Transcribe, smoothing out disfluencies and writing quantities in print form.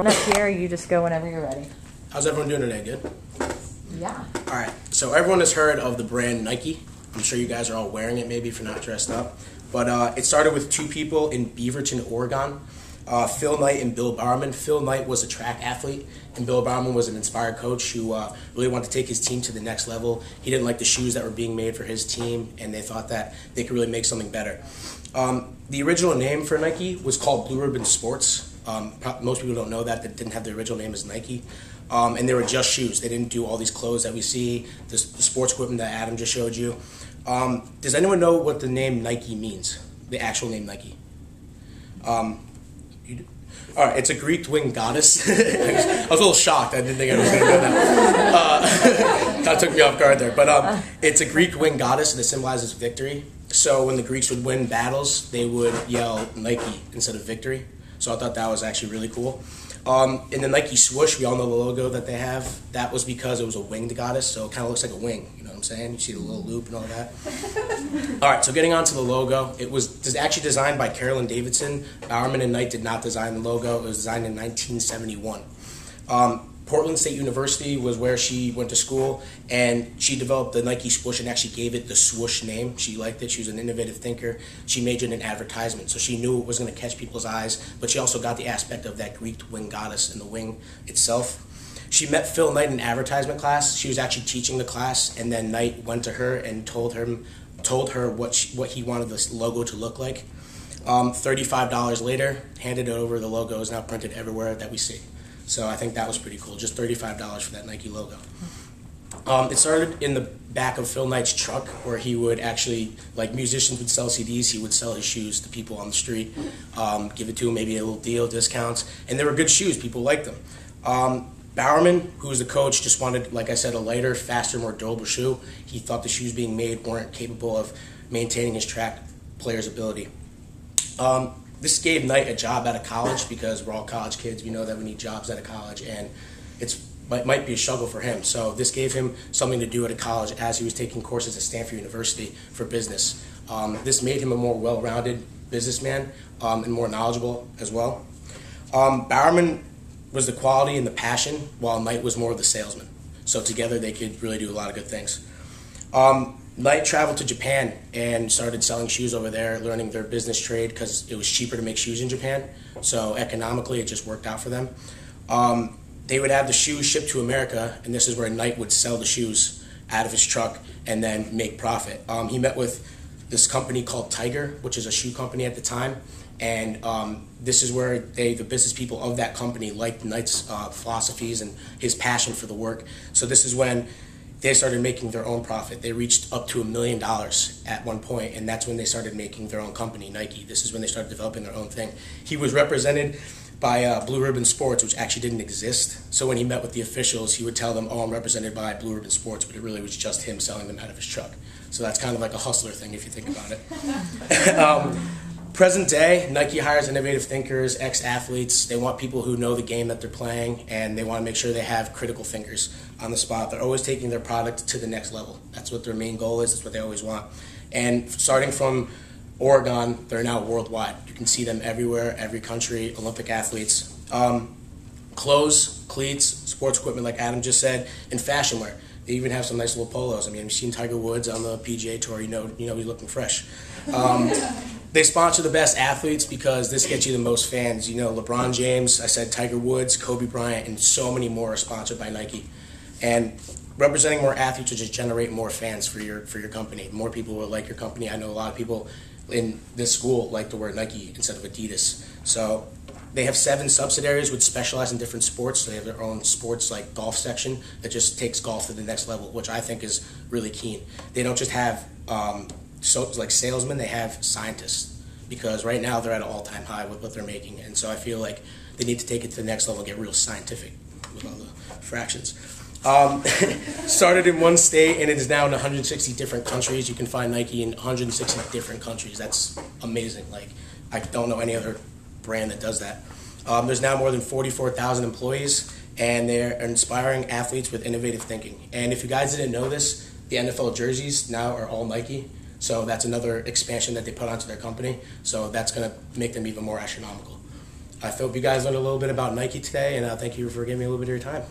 Up here, you just go whenever you're ready. How's everyone doing today? Good? Yeah. All right, so everyone has heard of the brand Nike. I'm sure you guys are all wearing it maybe if you're not dressed up. But it started with two people in Beaverton, Oregon, Phil Knight and Bill Bowerman. Phil Knight was a track athlete, and Bill Bowerman was an inspired coach who really wanted to take his team to the next level. He didn't like the shoes that were being made for his team, and they thought that they could really make something better. The original name for Nike was called Blue Ribbon Sports. Most people don't know that. They didn't have the original name as Nike. And they were just shoes. They didn't do all these clothes that we see, the sports equipment that Adam just showed you. Does anyone know what the name Nike means? The actual name Nike? You do? All right, it's a Greek winged goddess. I was a little shocked. I didn't think I was going to know that. Kind of took me off guard there. But it's a Greek winged goddess, and it symbolizes victory. So when the Greeks would win battles, they would yell Nike instead of victory. So I thought that was actually really cool. In the Nike swoosh, we all know the logo that they have. That was because it was a winged goddess, so it kind of looks like a wing. You know what I'm saying? You see the little loop and all that. All right, so getting on to the logo. It was actually designed by Carolyn Davidson. Bowerman and Knight did not design the logo. It was designed in 1971. Portland State University was where she went to school, and she developed the Nike swoosh and actually gave it the swoosh name. She liked it. She was an innovative thinker. She majored in advertisement, so she knew it was going to catch people's eyes, but she also got the aspect of that Greek wing goddess and the wing itself. She met Phil Knight in advertisement class. She was actually teaching the class, and then Knight went to her and told her what he wanted this logo to look like. $35 later, handed it over. The logo is now printed everywhere that we see. So I think that was pretty cool, just $35 for that Nike logo. It started in the back of Phil Knight's truck, where he would actually, like musicians would sell CDs, he would sell his shoes to people on the street, give it to them, maybe a little deal, discounts, and they were good shoes, people liked them. Bowerman, who was the coach, just wanted, like I said, a lighter, faster, more durable shoe. He thought the shoes being made weren't capable of maintaining his track player's ability. This gave Knight a job out of college, because we're all college kids. We know that we need jobs out of college, and it might be a struggle for him. So this gave him something to do at a college as he was taking courses at Stanford University for business. This made him a more well-rounded businessman and more knowledgeable as well. Bowerman was the quality and the passion, while Knight was more of the salesman. So together they could really do a lot of good things. Knight traveled to Japan and started selling shoes over there, learning their business trade, because it was cheaper to make shoes in Japan. So economically, it just worked out for them. They would have the shoes shipped to America, and this is where Knight would sell the shoes out of his truck and then make profit. He met with this company called Tiger, which is a shoe company at the time, and this is where the business people of that company liked Knight's philosophies and his passion for the work. So this is when they started making their own profit. They reached up to $1 million at one point, and that's when they started making their own company, Nike. This is when they started developing their own thing. He was represented by Blue Ribbon Sports, which actually didn't exist. So when he met with the officials, he would tell them, oh, I'm represented by Blue Ribbon Sports, but it really was just him selling them out of his truck. So that's kind of like a hustler thing if you think about it. Present day, Nike hires innovative thinkers, ex-athletes. They want people who know the game that they're playing, and they want to make sure they have critical thinkers on the spot. They're always taking their product to the next level. That's what their main goal is. That's what they always want. And starting from Oregon, they're now worldwide. You can see them everywhere, every country, Olympic athletes. Clothes, cleats, sports equipment, like Adam just said, and fashion wear. They even have some nice little polos. I mean, you've seen Tiger Woods on the PGA Tour. You know he's looking fresh. They sponsor the best athletes because this gets you the most fans. You know, LeBron James, I said Tiger Woods, Kobe Bryant, and so many more are sponsored by Nike. And representing more athletes will just generate more fans for your company. More people will like your company. I know a lot of people in this school like to wear Nike instead of Adidas. So they have 7 subsidiaries which specialize in different sports. So they have their own sports like golf section that just takes golf to the next level, which I think is really keen. They don't just have like salesmen, they have scientists, because right now they're at an all-time high with what they're making, and so I feel like they need to take it to the next level and get real scientific with all the fractions. Started in one state, and it is now in 160 different countries. You can find Nike in 160 different countries. That's amazing. Like, I don't know any other brand that does that. There's now more than 44,000 employees, and they're inspiring athletes with innovative thinking. And if you guys didn't know this, the NFL jerseys now are all Nike. So that's another expansion that they put onto their company. So that's going to make them even more astronomical. I hope you guys learned a little bit about Nike today, and thank you for giving me a little bit of your time.